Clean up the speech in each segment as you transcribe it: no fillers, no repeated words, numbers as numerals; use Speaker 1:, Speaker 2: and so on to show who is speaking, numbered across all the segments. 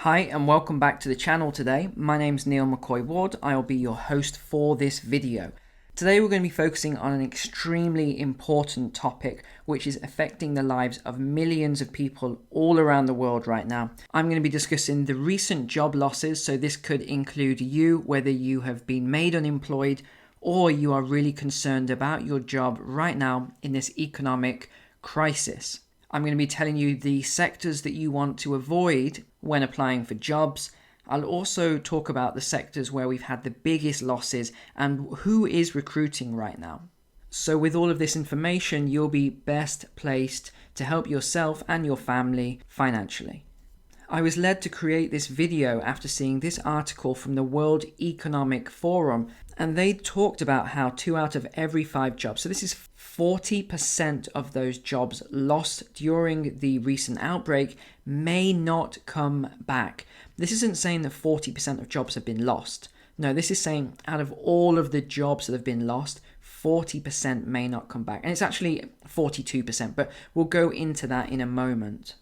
Speaker 1: Hi and welcome back to the channel today. My name's Neil McCoy-Ward. I'll be your host for this video. Today we're going to be focusing on an extremely important topic which is affecting the lives of millions of people all around the world right now. I'm going to be discussing the recent job losses, so this could include you, whether you have been made unemployed or you are really concerned about your job right now in this economic crisis. I'm going to be telling you the sectors that you want to avoid when applying for jobs. I'll also talk about the sectors where we've had the biggest losses and who is recruiting right now. So with all of this information, you'll be best placed to help yourself and your family financially. I was led to create this video after seeing this article from the World Economic Forum, and they talked about how 2 out of every 5 jobs, so this is 40% of those jobs lost during the recent outbreak, may not come back. This isn't saying that 40% of jobs have been lost. No, this is saying out of all of the jobs that have been lost, 40% may not come back. And it's actually 42%, but we'll go into that in a moment.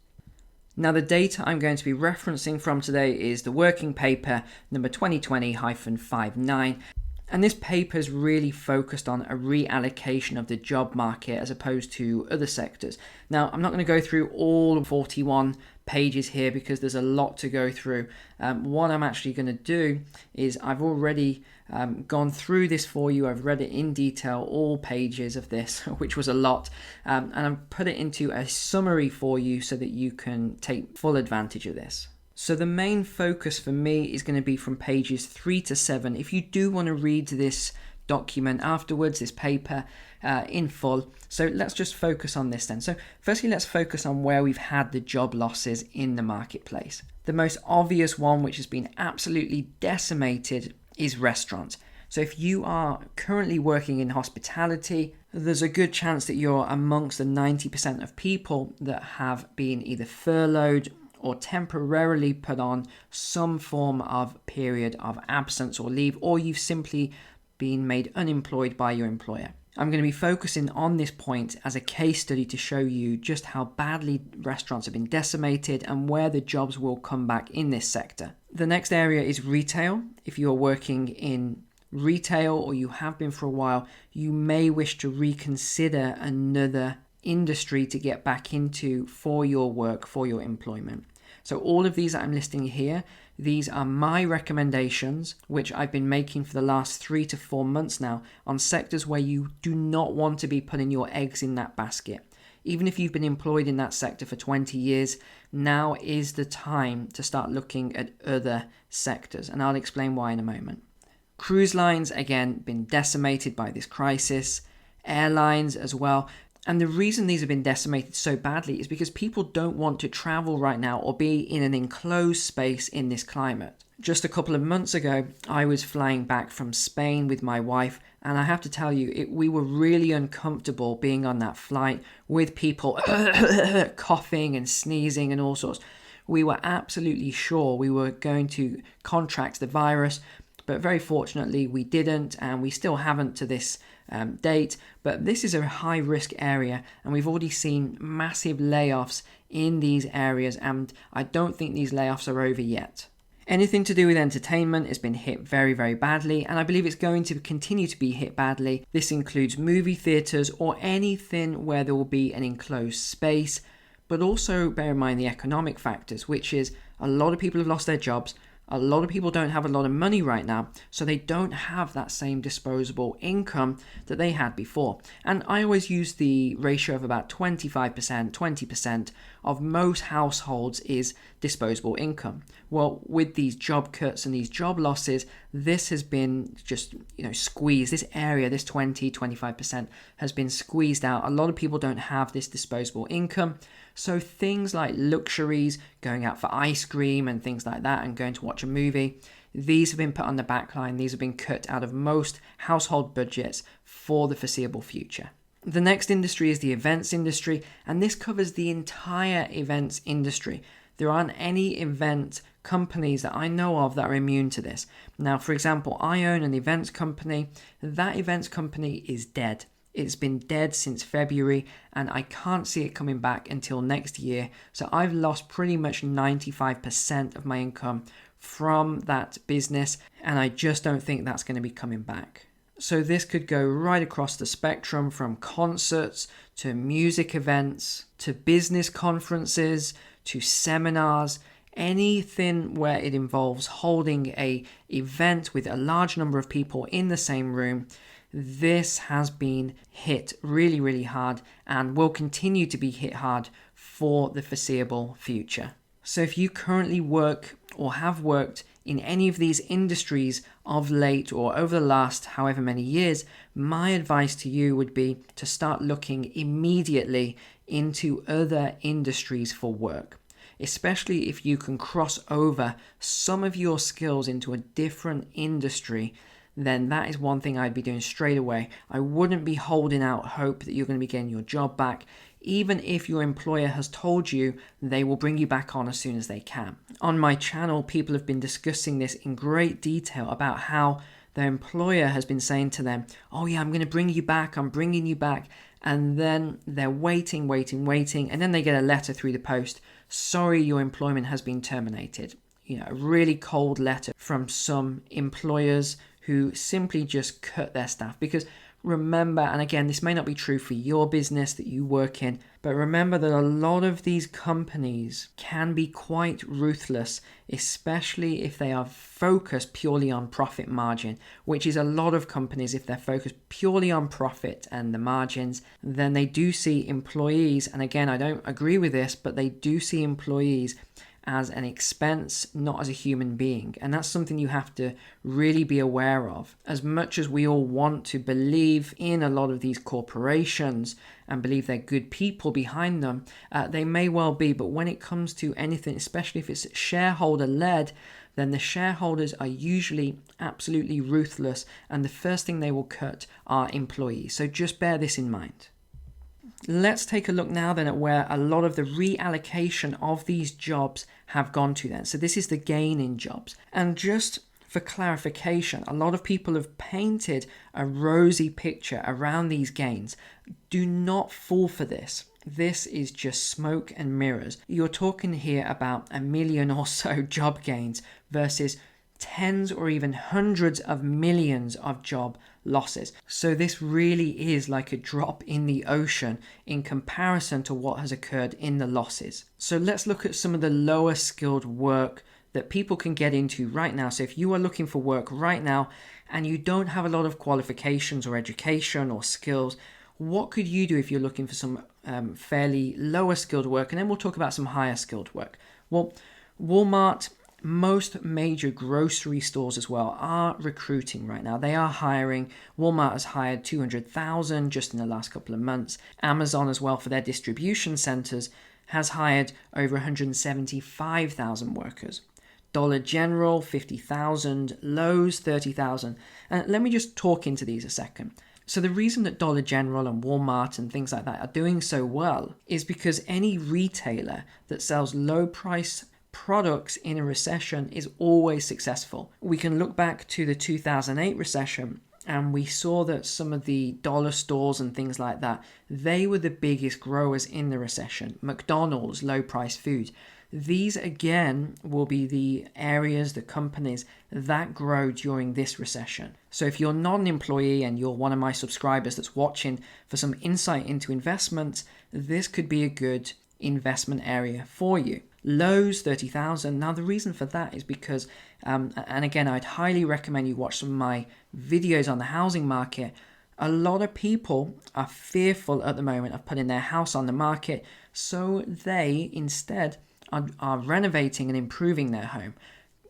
Speaker 1: Now, the data I'm going to be referencing from today is the working paper number 2020-59. And this paper is really focused on a reallocation of the job market as opposed to other sectors. Now, I'm not going to go through all 41 pages here because there's a lot to go through. What I'm actually going to do is I've already gone through this for you. I've read it in detail, all pages of this, which was a lot. And I've put it into a summary for you so that you can take full advantage of this. So the main focus for me is going to be from pages 3 to 7. If you do want to read this document afterwards, this paper in full. So let's just focus on this then. So firstly, let's focus on where we've had the job losses in the marketplace. The most obvious one, which has been absolutely decimated, is restaurants. So if you are currently working in hospitality, there's a good chance that you're amongst the 90% of people that have been either furloughed or temporarily put on some form of period of absence or leave, or you've simply been made unemployed by your employer. I'm going to be focusing on this point as a case study to show you just how badly restaurants have been decimated and where the jobs will come back in this sector. The next area is retail. If you're working in retail or you have been for a while, you may wish to reconsider another industry to get back into for your work, for your employment. So all of these that I'm listing here, these are my recommendations, which I've been making for the last 3 to 4 months now on sectors where you do not want to be putting your eggs in that basket. Even if you've been employed in that sector for 20 years, now is the time to start looking at other sectors, and I'll explain why in a moment. Cruise lines, again, been decimated by this crisis. Airlines as well. And the reason these have been decimated so badly is because people don't want to travel right now or be in an enclosed space in this climate. Just a couple of months ago, I was flying back from Spain with my wife, and I have to tell you, we were really uncomfortable being on that flight with people coughing and sneezing and all sorts. We were absolutely sure we were going to contract the virus, but very fortunately we didn't, and we still haven't to this date. But this is a high risk area, and we've already seen massive layoffs in these areas, and I don't think these layoffs are over yet. Anything to do with entertainment has been hit very, very badly, and I believe it's going to continue to be hit badly. This includes movie theatres or anything where there will be an enclosed space, but also bear in mind the economic factors, which is a lot of people have lost their jobs. A lot of people don't have a lot of money right now, so they don't have that same disposable income that they had before. And I always use the ratio of about 25%, 20% of most households is disposable income. Well, with these job cuts and these job losses, this has been just, squeezed. This area, this 20-25% has been squeezed out. A lot of people don't have this disposable income. So things like luxuries, going out for ice cream and things like that and going to watch a movie, these have been put on the back line. These have been cut out of most household budgets for the foreseeable future. The next industry is the events industry, and this covers the entire events industry. There aren't any event companies that I know of that are immune to this. Now, for example, I own an events company. That events company is dead. It's been dead since February, and I can't see it coming back until next year. So I've lost pretty much 95% of my income from that business, and I just don't think that's going to be coming back. So this could go right across the spectrum, from concerts to music events to business conferences to seminars, anything where it involves holding an event with a large number of people in the same room. This has been hit really, really hard and will continue to be hit hard for the foreseeable future. So if you currently work or have worked in any of these industries of late or over the last however many years, my advice to you would be to start looking immediately into other industries for work, especially if you can cross over some of your skills into a different industry. Then that is one thing I'd be doing straight away. I wouldn't be holding out hope that you're going to be getting your job back, even if your employer has told you they will bring you back on as soon as they can. On my channel, people have been discussing this in great detail about how their employer has been saying to them, oh yeah, I'm going to bring you back, I'm bringing you back. And then they're waiting. And then they get a letter through the post. Sorry, your employment has been terminated. A really cold letter from some employers who simply just cut their staff. Because remember, and again, this may not be true for your business that you work in, but remember that a lot of these companies can be quite ruthless, especially if they are focused purely on profit margin, which is a lot of companies. If they're focused purely on profit and the margins, then they do see employees, and again, I don't agree with this, but they do see employees as an expense, not as a human being. And that's something you have to really be aware of. As much as we all want to believe in a lot of these corporations and believe they're good people behind them, they may well be, but when it comes to anything, especially if it's shareholder-led, then the shareholders are usually absolutely ruthless, and the first thing they will cut are employees. So just bear this in mind. Let's take a look now then at where a lot of the reallocation of these jobs have gone to then. So this is the gain in jobs. And just for clarification, a lot of people have painted a rosy picture around these gains. Do not fall for this. This is just smoke and mirrors. You're talking here about 1 million or so job gains versus tens or even hundreds of millions of job losses. So this really is like a drop in the ocean in comparison to what has occurred in the losses. So let's look at some of the lower skilled work that people can get into right now. So if you are looking for work right now and you don't have a lot of qualifications or education or skills, what could you do if you're looking for some fairly lower skilled work? And then we'll talk about some higher skilled work. Well, Walmart, most major grocery stores as well are recruiting right now. They are hiring. Walmart has hired 200,000 just in the last couple of months. Amazon as well, for their distribution centers, has hired over 175,000 workers. Dollar General, 50,000. Lowe's, 30,000. And let me just talk into these a second. So the reason that Dollar General and Walmart and things like that are doing so well is because any retailer that sells low price products in a recession is always successful. We can look back to the 2008 recession and we saw that some of the dollar stores and things like that, they were the biggest growers in the recession. McDonald's, low price food. These again will be the areas, the companies that grow during this recession. So if you're not an employee and you're one of my subscribers that's watching for some insight into investments, this could be a good investment area for you. Lowe's, 30,000. Now the reason for that is because, and again, I'd highly recommend you watch some of my videos on the housing market. A lot of people are fearful at the moment of putting their house on the market, so they instead are renovating and improving their home.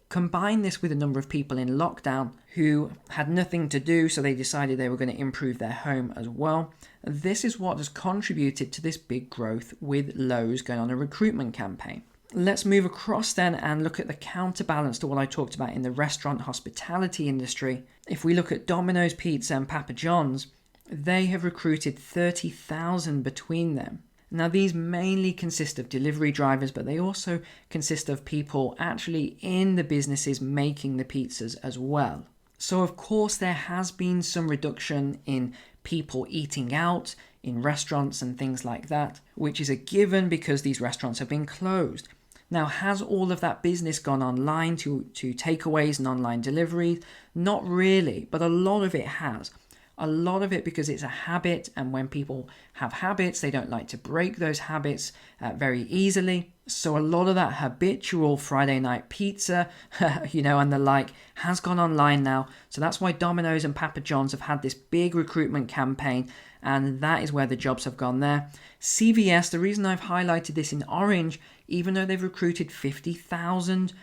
Speaker 1: Combine this with a number of people in lockdown who had nothing to do, so they decided they were going to improve their home as well. This is what has contributed to this big growth with Lowe's going on a recruitment campaign. Let's move across then and look at the counterbalance to what I talked about in the restaurant hospitality industry. If we look at Domino's Pizza and Papa John's, they have recruited 30,000 between them. Now these mainly consist of delivery drivers, but they also consist of people actually in the businesses making the pizzas as well. So of course there has been some reduction in people eating out in restaurants and things like that, which is a given because these restaurants have been closed. Now, has all of that business gone online to takeaways and online deliveries? Not really, but a lot of it has. A lot of it because it's a habit, and when people have habits, they don't like to break those habits very easily. So a lot of that habitual Friday night pizza, and the like has gone online now. So that's why Domino's and Papa John's have had this big recruitment campaign, and that is where the jobs have gone there. CVS, the reason I've highlighted this in orange, even though they've recruited 50,000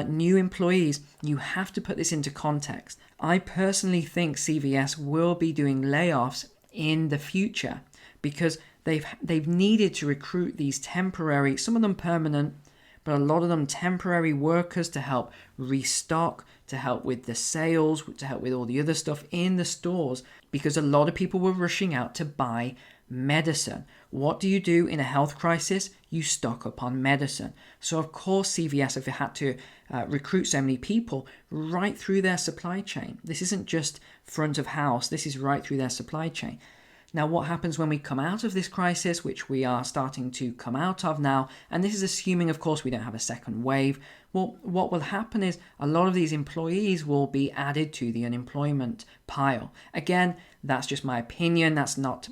Speaker 1: new employees, you have to put this into context. I personally think CVS will be doing layoffs in the future because they've needed to recruit these temporary, some of them permanent, but a lot of them temporary workers to help restock, to help with the sales, to help with all the other stuff in the stores, because a lot of people were rushing out to buy medicine. What do you do in a health crisis? You stock up on medicine. So of course CVS have had to recruit so many people right through their supply chain. This isn't just front of house, this is right through their supply chain. Now, what happens when we come out of this crisis, which we are starting to come out of now, and this is assuming, of course, we don't have a second wave. Well, what will happen is a lot of these employees will be added to the unemployment pile. Again, that's just my opinion. That's not,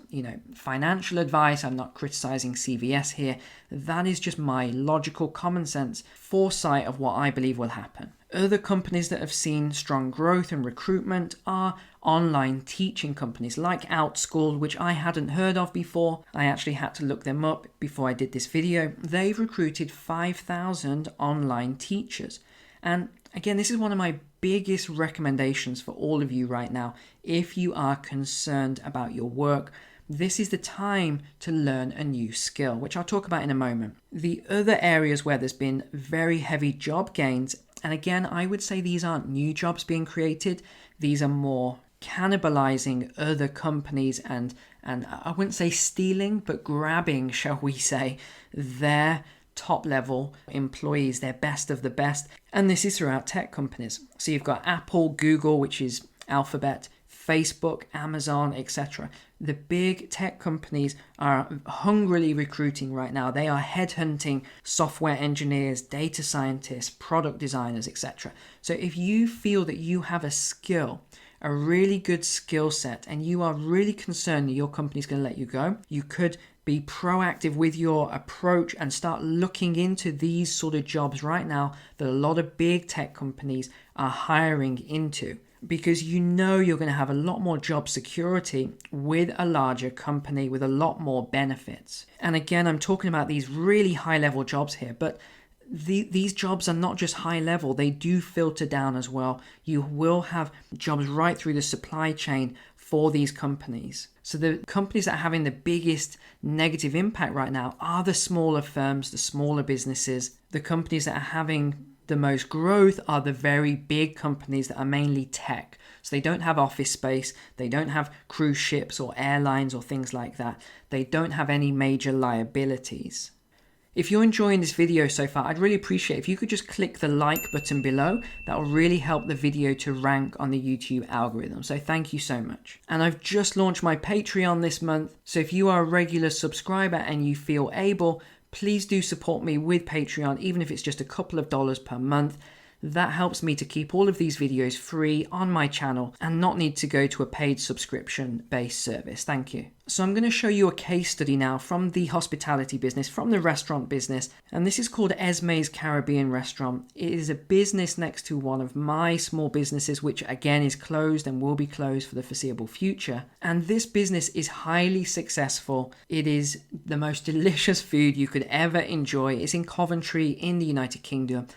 Speaker 1: financial advice. I'm not criticizing CVS here. That is just my logical, common sense foresight of what I believe will happen. Other companies that have seen strong growth and recruitment are online teaching companies like OutSchool, which I hadn't heard of before. I actually had to look them up before I did this video. They've recruited 5,000 online teachers. And again, this is one of my biggest recommendations for all of you right now. If you are concerned about your work, this is the time to learn a new skill, which I'll talk about in a moment. The other areas where there's been very heavy job gains, and again, I would say these aren't new jobs being created. These are more cannibalizing other companies and I wouldn't say stealing, but grabbing, shall we say, their top level employees, their best of the best. And this is throughout tech companies. So you've got Apple, Google, which is Alphabet, Facebook, Amazon, etc. The big tech companies are hungrily recruiting right now. They are headhunting software engineers, data scientists, product designers, etc. So if you feel that you have a skill, a really good skill set, and you are really concerned that your company's going to let you go, you could be proactive with your approach and start looking into these sort of jobs right now that a lot of big tech companies are hiring into, because you're going to have a lot more job security with a larger company with a lot more benefits. And again, I'm talking about these really high level jobs here, but these jobs are not just high level, they do filter down as well. You will have jobs right through the supply chain for these companies. So the companies that are having the biggest negative impact right now are the smaller firms, the smaller businesses. The companies that are having the most growth are the very big companies that are mainly tech. So they don't have office space, they don't have cruise ships or airlines or things like that. They don't have any major liabilities. If you're enjoying this video so far, I'd really appreciate if you could just click the like button below. That will really help the video to rank on the YouTube algorithm. So thank you so much. And I've just launched my Patreon this month. So if you are a regular subscriber and you feel able, please do support me with Patreon, even if it's just a couple of dollars per month. That helps me to keep all of these videos free on my channel and not need to go to a paid subscription-based service. Thank you. So I'm going to show you a case study now from the hospitality business, from the restaurant business, and this is called Esme's Caribbean Restaurant. It is a business next to one of my small businesses, which again is closed and will be closed for the foreseeable future. And this business is highly successful. It is the most delicious food you could ever enjoy. It's in Coventry in the United Kingdom.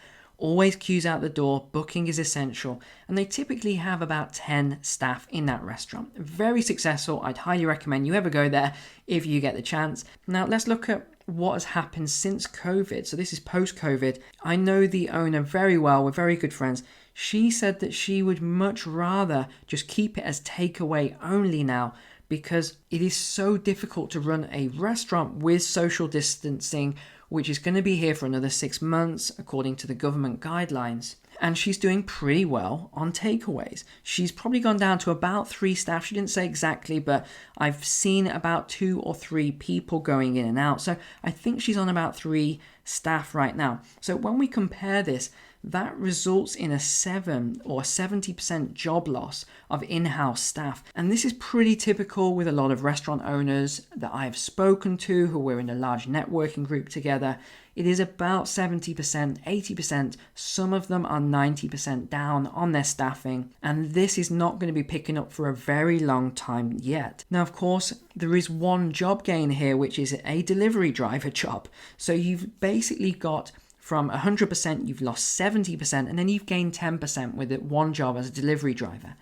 Speaker 1: Always queues out the door, booking is essential, and they typically have about 10 staff in that restaurant. Very successful. I'd highly recommend you ever go there if you get the chance. Now let's look at what has happened since COVID. So this is post-COVID. I know the owner very well, we're very good friends. She said that she would much rather just keep it as takeaway only now, because it is so difficult to run a restaurant with social distancing, which is going to be here for another 6 months according to the government guidelines. And she's doing pretty well on takeaways. She's probably gone down to about 3 staff. She didn't say exactly, but I've seen about 2 or 3 people going in and out. So I think she's on about 3 staff right now. So when we compare this, that results in a 7 or 70% job loss of in-house staff. And this is pretty typical with a lot of restaurant owners that I've spoken to who we're in a large networking group together. It is about 70%, 80%. Some of them are 90% down on their staffing. And this is not going to be picking up for a very long time yet. Now, of course, there is one job gain here, which is a delivery driver job. So you've basically got from 100%, you've lost 70%, and then you've gained 10% with it one job as a delivery driver.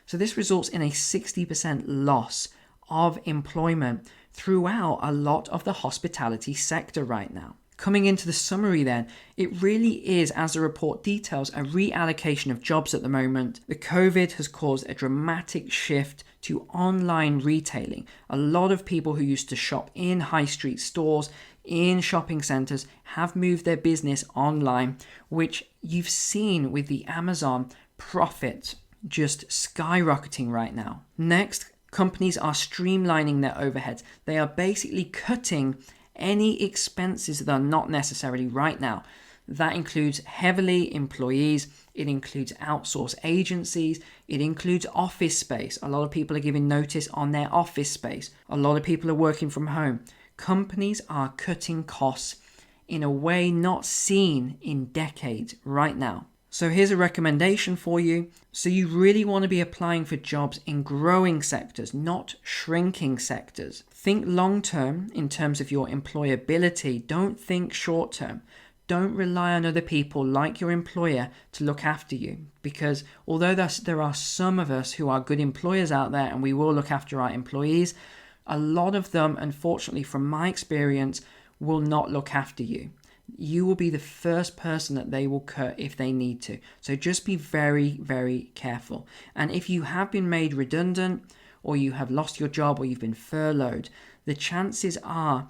Speaker 1: So this results in a 60% loss of employment throughout a lot of the hospitality sector right now. Coming into the summary then, it really is, as the report details, a reallocation of jobs at the moment. The COVID has caused a dramatic shift to online retailing. A lot of people who used to shop in high street stores, in shopping centers, have moved their business online, which you've seen with the Amazon profits just skyrocketing right now. Next, companies are streamlining their overheads. They are basically cutting any expenses that are not necessary right now. That includes heavily employees, it includes outsourced agencies, it includes office space. A lot of people are giving notice on their office space. A lot of people are working from home. Companies are cutting costs in a way not seen in decades right now. So here's a recommendation for you. So you really want to be applying for jobs in growing sectors, not shrinking sectors. Think long term in terms of your employability. Don't think short term. Don't rely on other people like your employer to look after you. Because although there are some of us who are good employers out there and we will look after our employees, a lot of them, unfortunately, from my experience, will not look after you. You will be the first person that they will cut if they need to. So just be very, very careful. And if you have been made redundant, or you have lost your job, or you've been furloughed, the chances are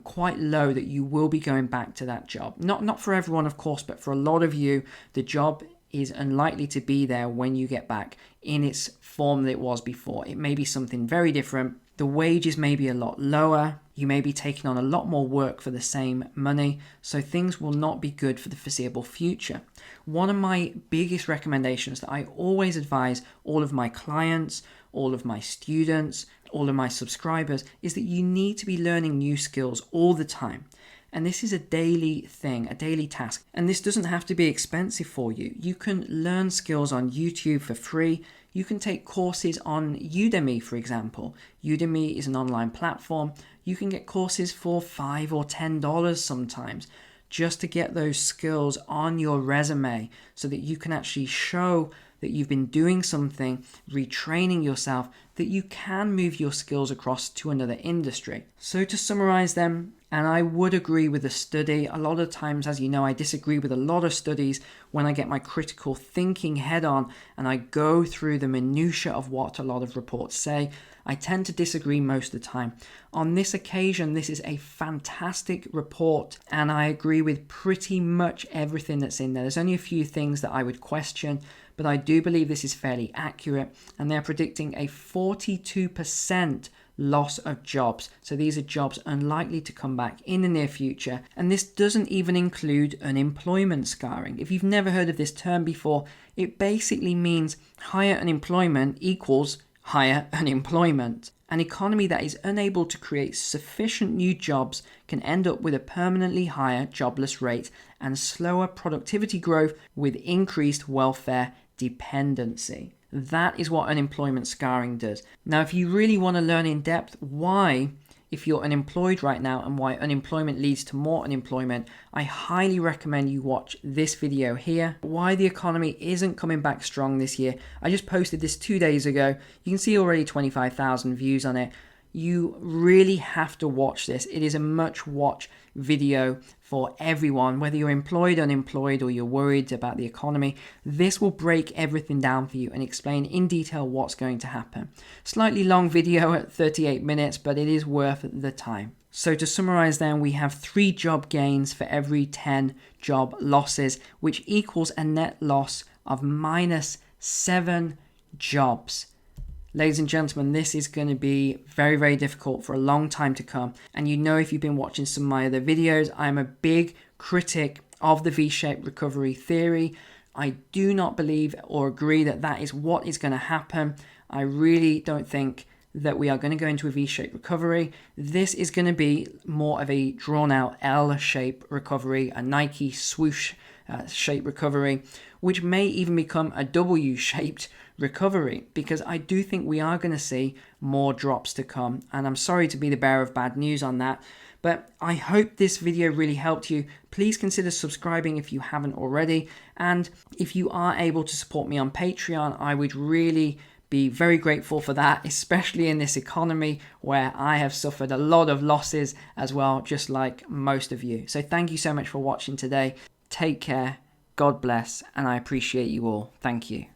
Speaker 1: quite low that you will be going back to that job. Not for everyone, of course, but for a lot of you, the job is unlikely to be there when you get back in its form that it was before. It may be something very different. The wages may be a lot lower. You may be taking on a lot more work for the same money. So things will not be good for the foreseeable future. One of my biggest recommendations that I always advise all of my clients, all of my students, all of my subscribers is that you need to be learning new skills all the time. And this is a daily thing, a daily task. And this doesn't have to be expensive for you. You can learn skills on YouTube for free. You can take courses on Udemy, for example. Udemy is an online platform. You can get courses for $5 or $10 sometimes, just to get those skills on your resume so that you can actually show that you've been doing something, retraining yourself, that you can move your skills across to another industry. So to summarize them, and I would agree with the study, a lot of times, as you know, I disagree with a lot of studies when I get my critical thinking head on and I go through the minutiae of what a lot of reports say. I tend to disagree most of the time. On this occasion, this is a fantastic report and I agree with pretty much everything that's in there. There's only a few things that I would question, but I do believe this is fairly accurate, and they're predicting a 42% loss of jobs. So these are jobs unlikely to come back in the near future. And this doesn't even include unemployment scarring. If you've never heard of this term before, it basically means higher unemployment equals higher unemployment. An economy that is unable to create sufficient new jobs can end up with a permanently higher jobless rate and slower productivity growth with increased welfare dependency. That is what unemployment scarring does. Now, if you really want to learn in depth why, if you're unemployed right now and why unemployment leads to more unemployment, I highly recommend you watch this video here. Why the economy isn't coming back strong this year. I just posted this 2 days ago. You can see already 25,000 views on it. You really have to watch this. It is a much watch video for everyone, whether you're employed, unemployed, or you're worried about the economy. This will break everything down for you and explain in detail what's going to happen. Slightly long video at 38 minutes, but it is worth the time. So to summarize then, we have 3 job gains for every 10 job losses, which equals a net loss of minus 7 jobs. Ladies and gentlemen, this is going to be very, very difficult for a long time to come. And you know, if you've been watching some of my other videos, I'm a big critic of the V-shaped recovery theory. I do not believe or agree that that is what is going to happen. I really don't think that we are going to go into a V-shaped recovery. This is going to be more of a drawn-out L-shaped recovery, a Nike swoosh shape recovery, which may even become a W-shaped recovery, because I do think we are going to see more drops to come. And I'm sorry to be the bearer of bad news on that, but I hope this video really helped you. Please consider subscribing if you haven't already. And if you are able to support me on Patreon, I would really be very grateful for that, especially in this economy where I have suffered a lot of losses as well, just like most of you. So thank you so much for watching today. Take care, God bless, and I appreciate you all. Thank you.